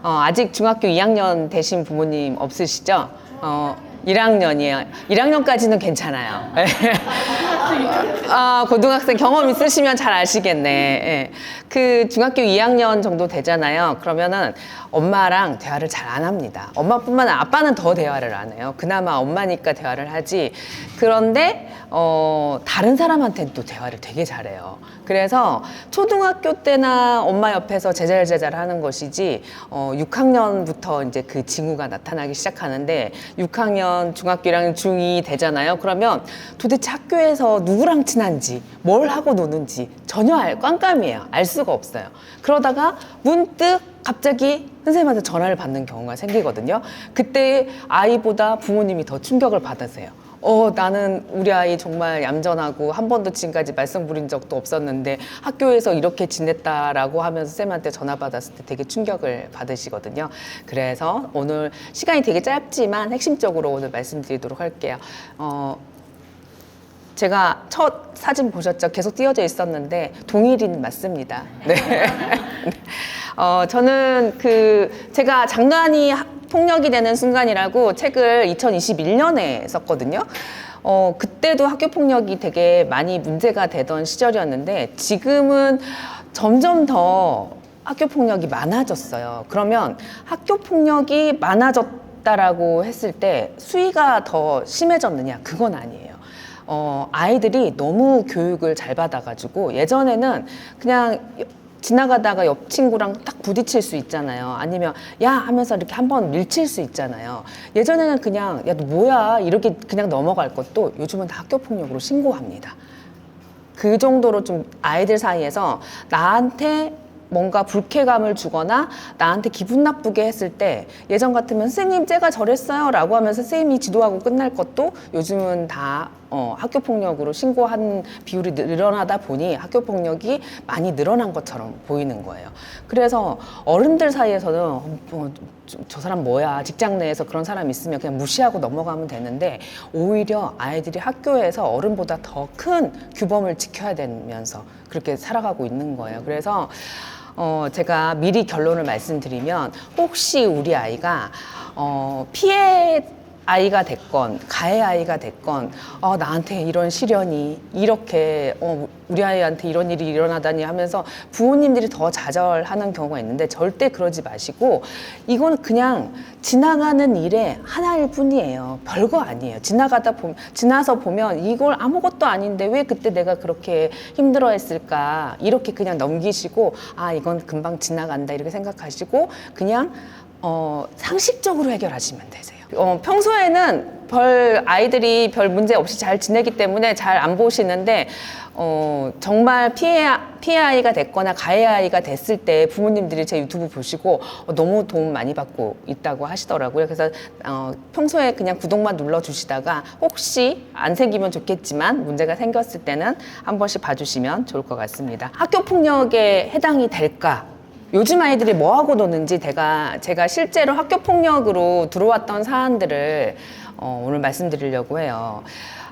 아직 중학교 2학년 되신 부모님 없으시죠? 1학년이에요. 1학년까지는 괜찮아요. 고등학생 경험 있으시면 잘 아시겠네. 예. 그 중학교 2학년 정도 되잖아요. 그러면은 엄마랑 대화를 잘 안 합니다. 엄마뿐만 아니라 아빠는 더 대화를 안 해요. 그나마 엄마니까 대화를 하지. 그런데 다른 사람한테는 또 대화를 되게 잘해요. 그래서 초등학교 때나 엄마 옆에서 제잘제잘 하는 것이지 6학년부터 이제 그 징후가 나타나기 시작하는데 6학년, 중학교 1학년, 중2 되잖아요. 그러면 도대체 학교에서 누구랑 친한지, 뭘 하고 노는지 전혀 깜깜이에요. 알 수가 없어요. 그러다가 문득 갑자기 선생님한테 전화를 받는 경우가 생기거든요. 그때 아이보다 부모님이 더 충격을 받으세요. 나는 우리 아이 정말 얌전하고 한 번도 지금까지 말썽 부린 적도 없었는데 학교에서 이렇게 지냈다라고 하면서 쌤한테 전화 받았을 때 되게 충격을 받으시거든요. 그래서 오늘 시간이 되게 짧지만 핵심적으로 오늘 말씀드리도록 할게요. 제가 첫 사진 보셨죠? 계속 띄어져 있었는데 동일인 맞습니다. 네. 저는 제가 장난이 폭력이 되는 순간이라고 책을 2021년에 썼거든요. 그때도 학교 폭력이 되게 많이 문제가 되던 시절이었는데 지금은 점점 더 학교 폭력이 많아졌어요. 그러면 학교 폭력이 많아졌다라고 했을 때 수위가 더 심해졌느냐? 그건 아니에요. 아이들이 너무 교육을 잘 받아가지고 예전에는 그냥 지나가다가 옆 친구랑 딱 부딪힐 수 있잖아요. 아니면 야 하면서 이렇게 한번 밀칠 수 있잖아요. 예전에는 그냥 야 너 뭐야 이렇게 그냥 넘어갈 것도 요즘은 다 학교 폭력으로 신고합니다. 그 정도로 좀 아이들 사이에서 나한테 뭔가 불쾌감을 주거나 나한테 기분 나쁘게 했을 때 예전 같으면 선생님 쟤가 저랬어요 라고 하면서 선생님이 지도하고 끝날 것도 요즘은 다 학교 폭력으로 신고한 비율이 늘어나다 보니 학교 폭력이 많이 늘어난 것처럼 보이는 거예요. 그래서 어른들 사이에서는 저 사람 뭐야 직장 내에서 그런 사람 있으면 그냥 무시하고 넘어가면 되는데 오히려 아이들이 학교에서 어른보다 더 큰 규범을 지켜야 되면서 그렇게 살아가고 있는 거예요. 그래서 제가 미리 결론을 말씀드리면 혹시 우리 아이가 피해 아이가 됐건 가해 아이가 됐건 나한테 이런 시련이 이렇게 우리 아이한테 이런 일이 일어나다니 하면서 부모님들이 더 좌절하는 경우가 있는데 절대 그러지 마시고 이건 그냥 지나가는 일의 하나일 뿐이에요. 별거 아니에요. 지나서 보면 이걸 아무것도 아닌데 왜 그때 내가 그렇게 힘들어 했을까 이렇게 그냥 넘기시고 이건 금방 지나간다 이렇게 생각하시고 그냥 상식적으로 해결하시면 되세요. 평소에는 아이들이 별 문제 없이 잘 지내기 때문에 잘 안 보시는데 정말 피해 아이가 됐거나 가해 아이가 됐을 때 부모님들이 제 유튜브 보시고 너무 도움 많이 받고 있다고 하시더라고요. 그래서 평소에 그냥 구독만 눌러주시다가 혹시 안 생기면 좋겠지만 문제가 생겼을 때는 한 번씩 봐주시면 좋을 것 같습니다. 학교 폭력에 해당이 될까? 요즘 아이들이 뭐 하고 노는지 제가 실제로 학교 폭력으로 들어왔던 사안들을 오늘 말씀드리려고 해요.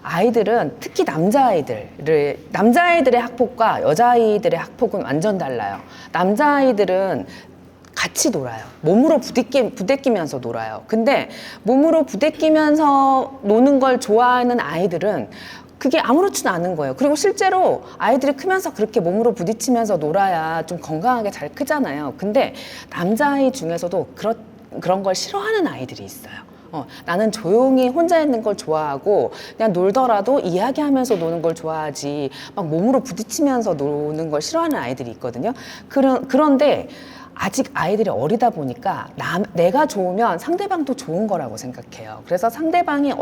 아이들은 특히 남자아이들의 학폭과 여자아이들의 학폭은 완전 달라요. 남자아이들은 같이 놀아요. 몸으로 부대끼면서 놀아요. 근데 몸으로 부대끼면서 노는 걸 좋아하는 아이들은 그게 아무렇지도 않은 거예요. 그리고 실제로 아이들이 크면서 그렇게 몸으로 부딪히면서 놀아야 좀 건강하게 잘 크잖아요. 근데 남자아이 중에서도 그런 걸 싫어하는 아이들이 있어요. 나는 조용히 혼자 있는 걸 좋아하고 그냥 놀더라도 이야기하면서 노는 걸 좋아하지 막 몸으로 부딪히면서 노는 걸 싫어하는 아이들이 있거든요. 그런데 아직 아이들이 어리다 보니까 내가 좋으면 상대방도 좋은 거라고 생각해요. 그래서 상대방이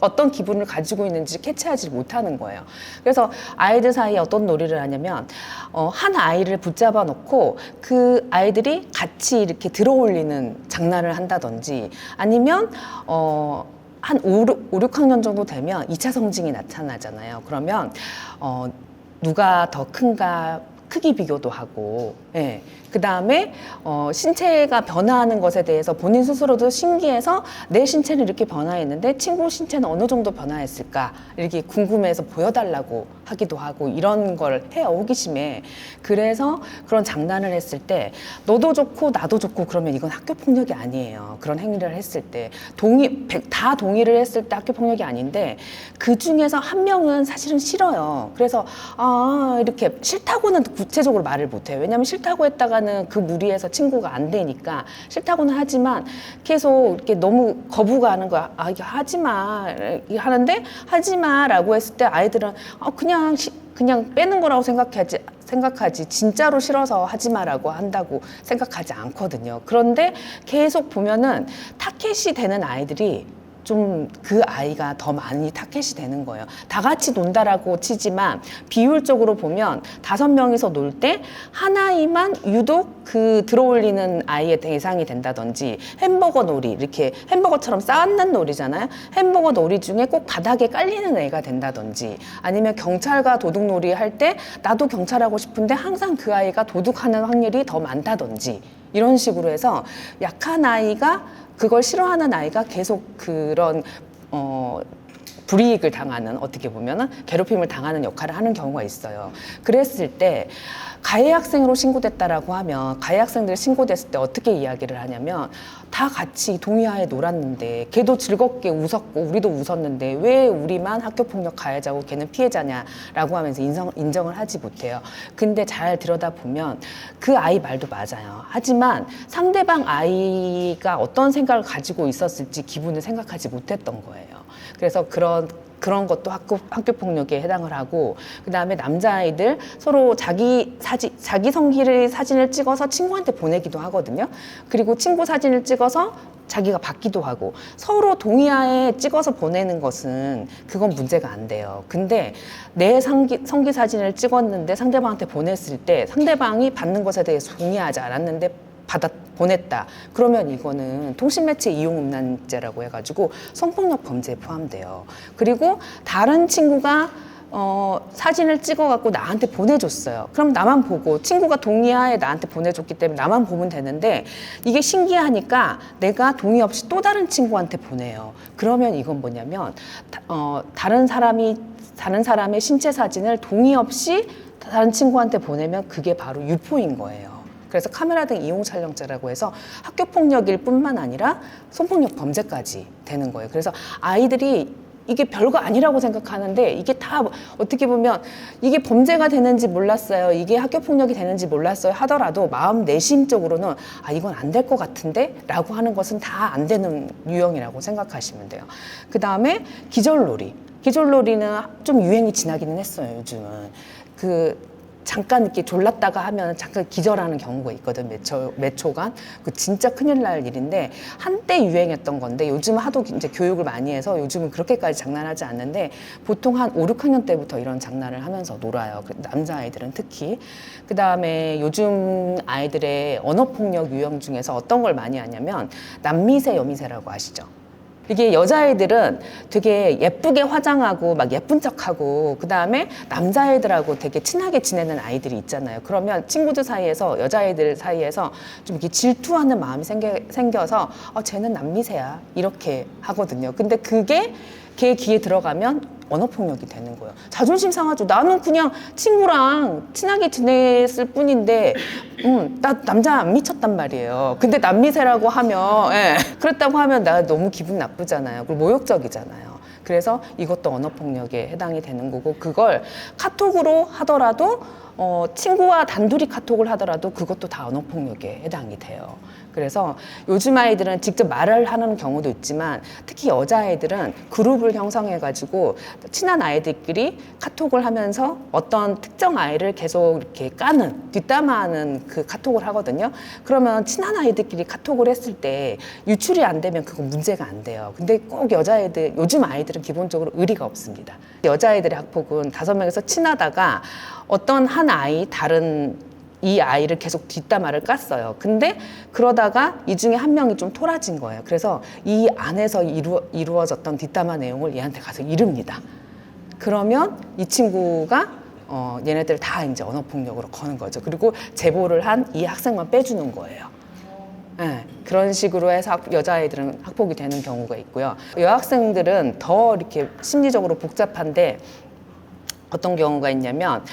어떤 기분을 가지고 있는지 캐치하지 못하는 거예요. 그래서 아이들 사이에 어떤 놀이를 하냐면 한 아이를 붙잡아 놓고 그 아이들이 같이 이렇게 들어올리는 장난을 한다든지 아니면 한 5, 6학년 정도 되면 2차 성징이 나타나잖아요. 그러면 누가 더 큰가 크기 비교도 하고 예. 그 다음에 신체가 변화하는 것에 대해서 본인 스스로도 신기해서 내 신체는 이렇게 변화했는데 친구 신체는 어느 정도 변화했을까 이렇게 궁금해서 보여달라고 하기도 하고 이런 걸 해요. 호기심에. 그래서 그런 장난을 했을 때 너도 좋고 나도 좋고 그러면 이건 학교 폭력이 아니에요. 그런 행위를 했을 때 다 동의를 했을 때 학교 폭력이 아닌데 그 중에서 한 명은 사실은 싫어요. 그래서 이렇게 싫다고는 구체적으로 말을 못해요. 왜냐하면 싫다고 했다가는 그 무리에서 친구가 안 되니까 싫다고는 하지만 계속 이렇게 너무 거부가 하는 거야. 이거 하지 마 하는데 하지 마라고 했을 때 아이들은 그냥 빼는 거라고 생각하지 진짜로 싫어서 하지 마라고 한다고 생각하지 않거든요. 그런데 계속 보면은 타켓이 되는 아이들이 좀 그 아이가 더 많이 타켓이 되는 거예요. 다 같이 논다라고 치지만 비율적으로 보면 5명이서 놀 때 한 아이만 유독 그 들어올리는 아이의 대상이 된다든지 햄버거 놀이 이렇게 햄버거처럼 쌓는 놀이잖아요. 햄버거 놀이 중에 꼭 바닥에 깔리는 애가 된다든지 아니면 경찰과 도둑놀이 할 때 나도 경찰하고 싶은데 항상 그 아이가 도둑하는 확률이 더 많다든지 이런 식으로 해서 약한 아이가 그걸 싫어하는 아이가 계속 그런 불이익을 당하는 어떻게 보면은 괴롭힘을 당하는 역할을 하는 경우가 있어요. 그랬을 때 가해 학생으로 신고됐다라고 하면 가해 학생들이 신고됐을 때 어떻게 이야기를 하냐면 다 같이 동의하에 놀았는데 걔도 즐겁게 웃었고 우리도 웃었는데 왜 우리만 학교폭력 가해자고 걔는 피해자냐라고 하면서 인정을 하지 못해요. 근데 잘 들여다보면 그 아이 말도 맞아요. 하지만 상대방 아이가 어떤 생각을 가지고 있었을지 기분을 생각하지 못했던 거예요. 그래서 그런 것도 학교 폭력에 해당을 하고 그 다음에 남자아이들 서로 자기 사진을 찍어서 친구한테 보내기도 하거든요. 그리고 친구 사진을 찍어서 자기가 받기도 하고 서로 동의하에 찍어서 보내는 것은 그건 문제가 안 돼요. 근데 내 성기 사진을 찍었는데 상대방한테 보냈을 때 상대방이 받는 것에 대해서 동의하지 않았는데 보냈다. 그러면 이거는 통신매체 이용음란죄라고 해가지고 성폭력 범죄에 포함돼요. 그리고 다른 친구가 사진을 찍어갖고 나한테 보내줬어요. 그럼 나만 보고 친구가 동의하에 나한테 보내줬기 때문에 나만 보면 되는데 이게 신기하니까 내가 동의 없이 또 다른 친구한테 보내요. 그러면 이건 뭐냐면 다른 사람의 신체 사진을 동의 없이 다른 친구한테 보내면 그게 바로 유포인 거예요. 그래서 카메라 등 이용 촬영죄라고 해서 학교 폭력일 뿐만 아니라 성폭력 범죄까지 되는 거예요. 그래서 아이들이 이게 별거 아니라고 생각하는데 이게 다 어떻게 보면 이게 범죄가 되는지 몰랐어요. 이게 학교 폭력이 되는지 몰랐어요 하더라도 마음 내심적으로는 이건 안 될 것 같은데 라고 하는 것은 다 안 되는 유형이라고 생각하시면 돼요. 그 다음에 기절놀이. 기절놀이는 좀 유행이 지나기는 했어요. 요즘은. 잠깐 이렇게 졸랐다가 하면 잠깐 기절하는 경우가 있거든, 몇 초간. 그 진짜 큰일 날 일인데, 한때 유행했던 건데, 요즘 하도 이제 교육을 많이 해서 요즘은 그렇게까지 장난하지 않는데, 보통 한 5, 6학년 때부터 이런 장난을 하면서 놀아요. 남자아이들은 특히. 그 다음에 요즘 아이들의 언어폭력 유형 중에서 어떤 걸 많이 하냐면, 남미세, 여미세라고 아시죠? 이게 여자애들은 되게 예쁘게 화장하고 막 예쁜 척하고 그 다음에 남자애들하고 되게 친하게 지내는 아이들이 있잖아요. 그러면 친구들 사이에서 여자애들 사이에서 좀 이렇게 질투하는 마음이 생겨서 쟤는 남미세야 이렇게 하거든요. 근데 그게 걔 귀에 들어가면 언어폭력이 되는 거예요. 자존심 상하죠. 나는 그냥 친구랑 친하게 지냈을 뿐인데 나 남자 안 미쳤단 말이에요. 근데 남미세라고 하면 그랬다고 하면 나 너무 기분 나쁘잖아요. 그리고 모욕적이잖아요. 그래서 이것도 언어폭력에 해당이 되는 거고 그걸 카톡으로 하더라도 친구와 단둘이 카톡을 하더라도 그것도 다 언어폭력에 해당이 돼요. 그래서 요즘 아이들은 직접 말을 하는 경우도 있지만 특히 여자아이들은 그룹을 형성해가지고 친한 아이들끼리 카톡을 하면서 어떤 특정 아이를 계속 이렇게 까는, 뒷담화하는 그 카톡을 하거든요. 그러면 친한 아이들끼리 카톡을 했을 때 유출이 안 되면 그건 문제가 안 돼요. 근데 꼭 여자아이들, 요즘 아이들은 기본적으로 의리가 없습니다. 여자아이들의 학폭은 5명에서 친하다가 어떤 한 아이, 다른 이 아이를 계속 뒷담화를 깠어요. 근데 그러다가 이 중에 한 명이 좀 토라진 거예요. 그래서 이 안에서 이루어졌던 뒷담화 내용을 얘한테 가서 이릅니다. 그러면 이 친구가 얘네들 다 이제 언어폭력으로 거는 거죠. 그리고 제보를 한 이 학생만 빼주는 거예요. 네, 그런 식으로 해서 여자아이들은 학폭이 되는 경우가 있고요. 여학생들은 더 이렇게 심리적으로 복잡한데 어떤 경우가 있냐면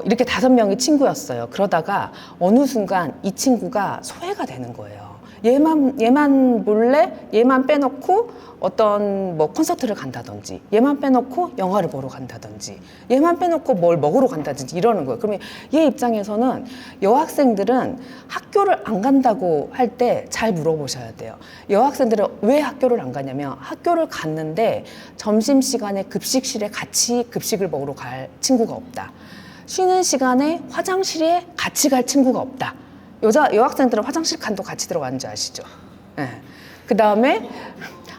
이렇게 5명이 친구였어요. 그러다가 어느 순간 이 친구가 소외가 되는 거예요. 얘만 몰래 얘만 빼놓고 어떤 뭐 콘서트를 간다든지 얘만 빼놓고 영화를 보러 간다든지 얘만 빼놓고 뭘 먹으러 간다든지 이러는 거예요. 그러면 얘 입장에서는 여학생들은 학교를 안 간다고 할 때 잘 물어보셔야 돼요. 여학생들은 왜 학교를 안 가냐면 학교를 갔는데 점심시간에 급식실에 같이 급식을 먹으러 갈 친구가 없다. 쉬는 시간에 화장실에 같이 갈 친구가 없다. 여학생들은 화장실 칸도 같이 들어가는 줄 아시죠? 네. 그 다음에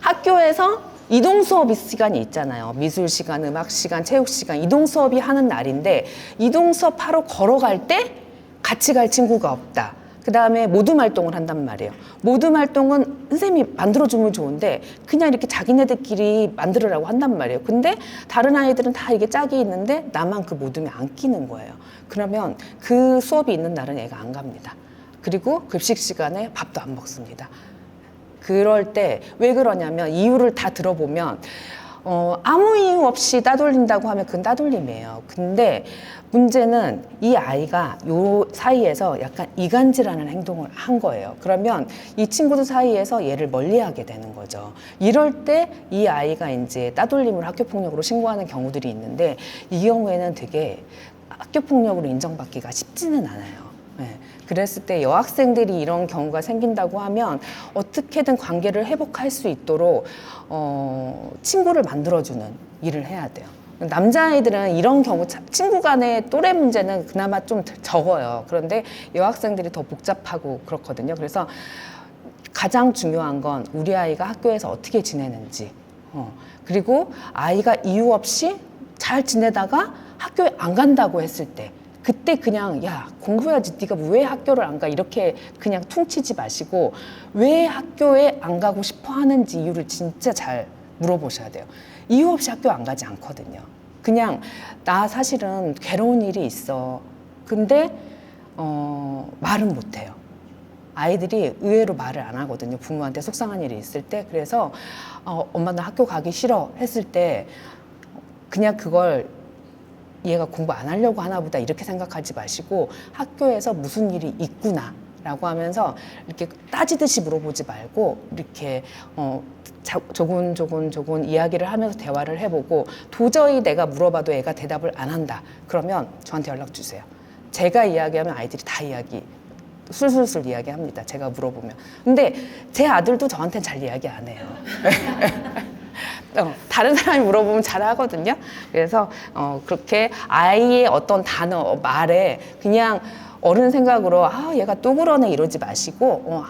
학교에서 이동 수업 시간이 있잖아요. 미술 시간, 음악 시간, 체육 시간, 이동 수업이 하는 날인데 이동 수업하러 걸어갈 때 같이 갈 친구가 없다. 그 다음에 모둠 활동을 한단 말이에요. 모둠 활동은 선생님이 만들어주면 좋은데 그냥 이렇게 자기네들끼리 만들으라고 한단 말이에요. 근데 다른 아이들은 다 이게 짝이 있는데 나만 그 모둠에 안 끼는 거예요. 그러면 그 수업이 있는 날은 애가 안 갑니다. 그리고 급식 시간에 밥도 안 먹습니다. 그럴 때 왜 그러냐면 이유를 다 들어보면 아무 이유 없이 따돌린다고 하면 그건 따돌림이에요. 근데 문제는 이 아이가 요 사이에서 약간 이간질하는 행동을 한 거예요. 그러면 이 친구들 사이에서 얘를 멀리하게 되는 거죠. 이럴 때 이 아이가 이제 따돌림을 학교폭력으로 신고하는 경우들이 있는데 이 경우에는 되게 학교폭력으로 인정받기가 쉽지는 않아요. 네. 그랬을 때 여학생들이 이런 경우가 생긴다고 하면 어떻게든 관계를 회복할 수 있도록 친구를 만들어주는 일을 해야 돼요. 남자아이들은 이런 경우 친구 간의 또래 문제는 그나마 좀 적어요. 그런데 여학생들이 더 복잡하고 그렇거든요. 그래서 가장 중요한 건 우리 아이가 학교에서 어떻게 지내는지 그리고 아이가 이유 없이 잘 지내다가 학교에 안 간다고 했을 때 그때 그냥 야 공부해야지 네가 왜 학교를 안 가 이렇게 그냥 퉁치지 마시고 왜 학교에 안 가고 싶어 하는지 이유를 진짜 잘 물어보셔야 돼요. 이유 없이 학교 안 가지 않거든요. 그냥 나 사실은 괴로운 일이 있어. 근데 말은 못해요. 아이들이 의외로 말을 안 하거든요. 부모한테 속상한 일이 있을 때. 그래서 엄마 나 학교 가기 싫어 했을 때 그냥 그걸 얘가 공부 안 하려고 하나 보다 이렇게 생각하지 마시고 학교에서 무슨 일이 있구나 라고 하면서 이렇게 따지듯이 물어보지 말고 이렇게 조곤 이야기를 하면서 대화를 해보고 도저히 내가 물어봐도 애가 대답을 안 한다 그러면 저한테 연락 주세요. 제가 이야기하면 아이들이 다 술술술 이야기합니다. 제가 물어보면. 근데 제 아들도 저한테는 잘 이야기 안 해요. 다른 사람이 물어보면 잘 하거든요. 그래서 그렇게 아이의 어떤 단어, 말에 그냥 어른 생각으로 얘가 또 그러네 이러지 마시고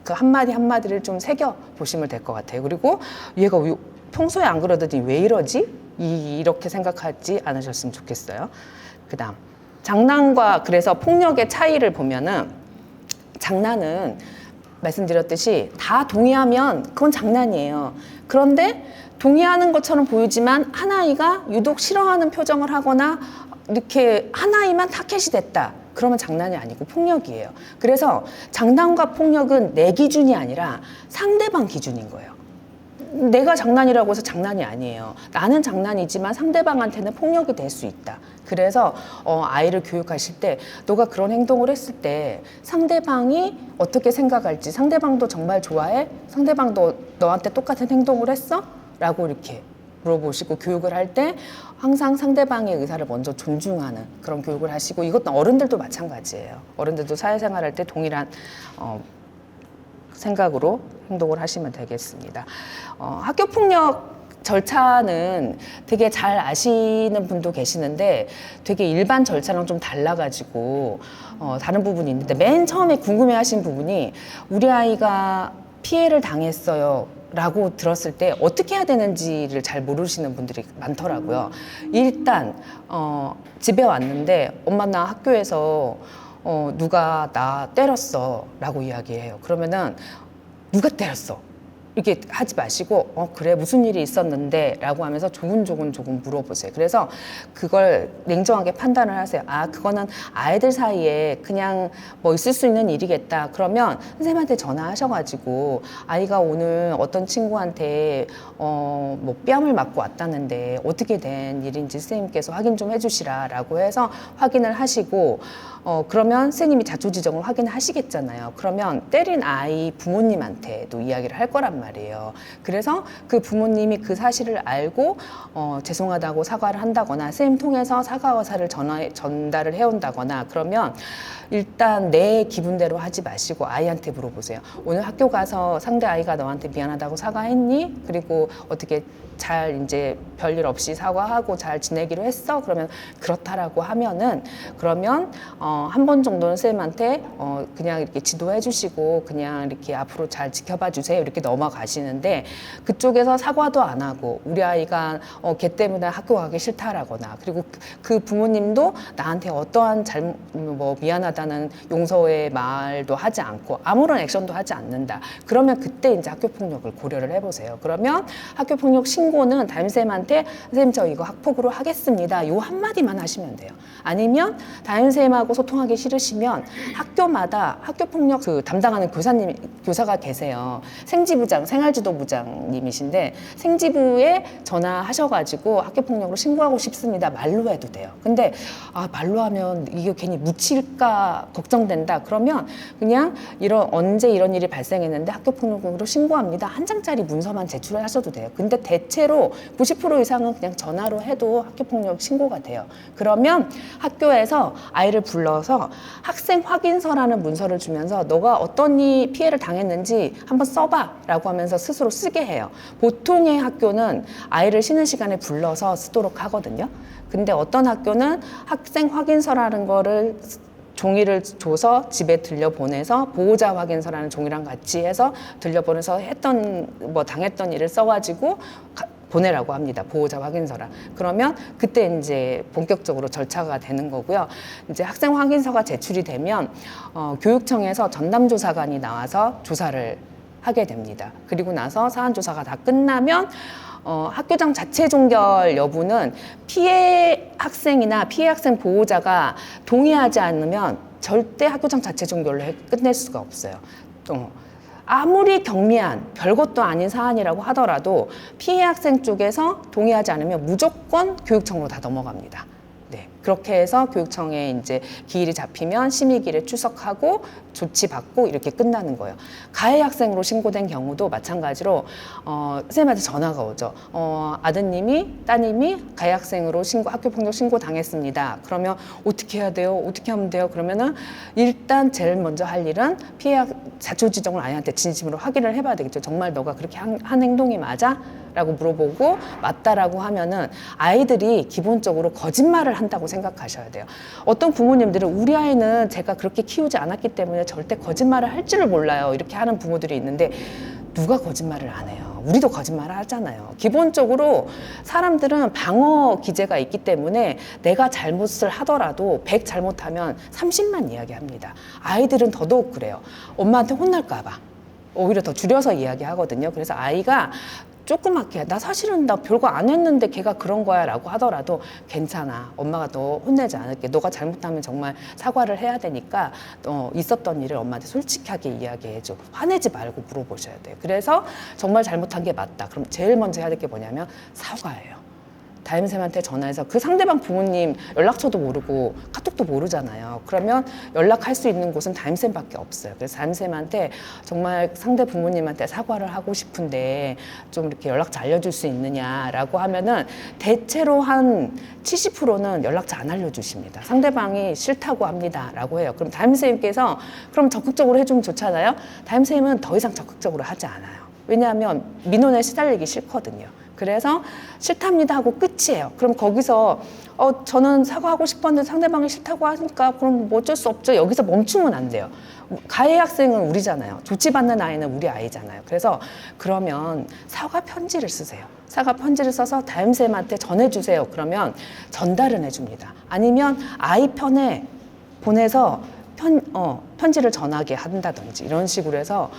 그 한마디 한마디를 좀 새겨 보시면 될 것 같아요. 그리고 얘가 평소에 안 그러더니 왜 이러지? 이렇게 생각하지 않으셨으면 좋겠어요. 그다음 장난과 그래서 폭력의 차이를 보면은 장난은 말씀드렸듯이 다 동의하면 그건 장난이에요. 그런데 동의하는 것처럼 보이지만 한 아이가 유독 싫어하는 표정을 하거나 이렇게 한 아이만 타켓이 됐다. 그러면 장난이 아니고 폭력이에요. 그래서 장난과 폭력은 내 기준이 아니라 상대방 기준인 거예요. 내가 장난이라고 해서 장난이 아니에요. 나는 장난이지만 상대방한테는 폭력이 될 수 있다. 그래서 아이를 교육하실 때 너가 그런 행동을 했을 때 상대방이 어떻게 생각할지 상대방도 정말 좋아해? 상대방도 너한테 똑같은 행동을 했어? 라고 이렇게 물어보시고 교육을 할 때 항상 상대방의 의사를 먼저 존중하는 그런 교육을 하시고 이것도 어른들도 마찬가지예요. 어른들도 사회생활할 때 동일한 생각으로 행동을 하시면 되겠습니다. 학교폭력 절차는 되게 잘 아시는 분도 계시는데 되게 일반 절차랑 좀 달라가지고 다른 부분이 있는데 맨 처음에 궁금해하신 부분이 우리 아이가 피해를 당했어요 라고 들었을 때 어떻게 해야 되는지를 잘 모르시는 분들이 많더라고요. 일단 집에 왔는데 엄마 나 학교에서 누가 나 때렸어 라고 이야기해요. 그러면은 누가 때렸어? 이렇게 하지 마시고 그래 무슨 일이 있었는데 라고 하면서 조금 물어보세요. 그래서 그걸 냉정하게 판단을 하세요. 아 그거는 아이들 사이에 그냥 뭐 있을 수 있는 일이겠다. 그러면 선생님한테 전화하셔가지고 아이가 오늘 어떤 친구한테 뭐 뺨을 맞고 왔다는데 어떻게 된 일인지 선생님께서 확인 좀 해주시라 라고 해서 확인을 하시고 그러면 선생님이 자초지종을 확인하시겠잖아요. 그러면 때린 아이 부모님한테도 이야기를 할 거란 말이에요. 그래서 그 부모님이 그 사실을 알고 죄송하다고 사과를 한다거나 선생님 통해서 사과 의사를 전달을 해온다거나 그러면 일단 내 기분대로 하지 마시고 아이한테 물어보세요. 오늘 학교 가서 상대 아이가 너한테 미안하다고 사과했니? 그리고 어떻게 잘 이제 별일 없이 사과하고 잘 지내기로 했어? 그러면 그렇다라고 하면은 그러면 한 번 정도는 선생님한테 그냥 이렇게 지도해 주시고 그냥 이렇게 앞으로 잘 지켜봐 주세요. 이렇게 넘어가시는데 그쪽에서 사과도 안 하고 우리 아이가 걔 때문에 학교 가기 싫다라거나 그리고 그 부모님도 나한테 어떠한 뭐 미안하다는 용서의 말도 하지 않고 아무런 액션도 하지 않는다. 그러면 그때 이제 학교 폭력을 고려를 해보세요. 그러면 학교 폭력 신고는 담임쌤한테 선생님 저 이거 학폭으로 하겠습니다. 요 한마디만 하시면 돼요. 아니면 담임쌤하고 소통하기 싫으시면 학교마다 학교폭력 그 담당하는 교사가 계세요. 생지부장, 생활지도부장님이신데 생지부에 전화하셔가지고 학교폭력으로 신고하고 싶습니다. 말로 해도 돼요. 근데 말로 하면 이게 괜히 묻힐까 걱정된다. 그러면 그냥 언제 이런 일이 발생했는데 학교폭력으로 신고합니다. 한 장짜리 문서만 제출을 하셔도 돼요. 근데 대체로 90% 이상은 그냥 전화로 해도 학교폭력 신고가 돼요. 그러면 학교에서 아이를 불러서 학생 확인서라는 문서를 주면서 너가 어떤 피해를 당했는지 한번 써봐 라고 하면서 스스로 쓰게 해요. 보통의 학교는 아이를 쉬는 시간에 불러서 쓰도록 하거든요. 근데 어떤 학교는 학생 확인서라는 거를 종이를 줘서 집에 들려보내서 보호자 확인서라는 종이랑 같이 해서 들려보내서 당했던 일을 써가지고 보내라고 합니다. 보호자 확인서라. 그러면 그때 이제 본격적으로 절차가 되는 거고요. 이제 학생 확인서가 제출이 되면 교육청에서 전담조사관이 나와서 조사를 하게 됩니다. 그리고 나서 사안 조사가 다 끝나면 학교장 자체 종결 여부는 피해 학생이나 피해 학생 보호자가 동의하지 않으면 절대 학교장 자체 종결로 끝낼 수가 없어요. 아무리 경미한 별것도 아닌 사안이라고 하더라도 피해 학생 쪽에서 동의하지 않으면 무조건 교육청으로 다 넘어갑니다. 네, 그렇게 해서 교육청에 이제 기일이 잡히면 심의기일에 출석하고 조치받고 이렇게 끝나는 거예요. 가해 학생으로 신고된 경우도 마찬가지로 선생님한테 전화가 오죠. 아드님이 따님이 가해 학생으로 학교폭력 신고 당했습니다. 그러면 어떻게 해야 돼요? 어떻게 하면 돼요? 그러면은 일단 제일 먼저 할 일은 피해 자초지종을 아이한테 진심으로 확인을 해봐야 되겠죠. 정말 너가 그렇게 한 행동이 맞아? 라고 물어보고 맞다라고 하면은 아이들이 기본적으로 거짓말을 한다고 생각하셔야 돼요. 어떤 부모님들은 우리 아이는 제가 그렇게 키우지 않았기 때문에 절대 거짓말을 할 줄을 몰라요. 이렇게 하는 부모들이 있는데 누가 거짓말을 안 해요? 우리도 거짓말을 하잖아요. 기본적으로 사람들은 방어 기제가 있기 때문에 내가 잘못을 하더라도 100 잘못하면 30만 이야기합니다. 아이들은 더더욱 그래요. 엄마한테 혼날까 봐. 오히려 더 줄여서 이야기하거든요. 그래서 아이가 조그맣게 나 사실은 나 별거 안 했는데 걔가 그런 거야 라고 하더라도 괜찮아. 엄마가 너 혼내지 않을게. 너가 잘못하면 정말 사과를 해야 되니까 있었던 일을 엄마한테 솔직하게 이야기해줘. 화내지 말고 물어보셔야 돼요. 그래서 정말 잘못한 게 맞다. 그럼 제일 먼저 해야 될 게 뭐냐면 사과예요. 담임쌤한테 전화해서 그 상대방 부모님 연락처도 모르고 카톡도 모르잖아요. 그러면 연락할 수 있는 곳은 담임쌤밖에 없어요. 그래서 담임쌤한테 정말 상대 부모님한테 사과를 하고 싶은데 좀 이렇게 연락처 알려줄 수 있느냐라고 하면은 대체로 한 70%는 연락처 안 알려주십니다. 상대방이 싫다고 합니다라고 해요. 그럼 담임쌤께서 그럼 적극적으로 해주면 좋잖아요. 담임쌤은 더 이상 적극적으로 하지 않아요. 왜냐하면 민원에 시달리기 싫거든요. 그래서 싫답니다 하고 끝이에요. 그럼 거기서 저는 사과하고 싶었는데 상대방이 싫다고 하니까 그럼 뭐 어쩔 수 없죠. 여기서 멈추면 안 돼요. 가해 학생은 우리잖아요. 조치받는 아이는 우리 아이잖아요. 그래서 그러면 사과 편지를 쓰세요. 사과 편지를 써서 담임쌤한테 전해주세요. 그러면 전달은 해줍니다. 아니면 아이 편에 보내서 편지를 전하게 한다든지 이런 식으로 해서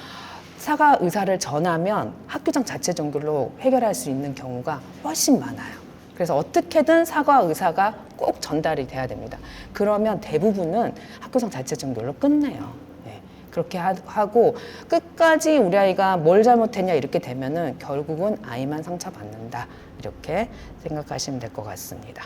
사과 의사를 전하면 학교장 자체 정도로 해결할 수 있는 경우가 훨씬 많아요. 그래서 어떻게든 사과 의사가 꼭 전달이 돼야 됩니다. 그러면 대부분은 학교장 자체 정도로 끝내요. 네, 그렇게 하고 끝까지 우리 아이가 뭘 잘못했냐 이렇게 되면은 결국은 아이만 상처받는다. 이렇게 생각하시면 될 것 같습니다.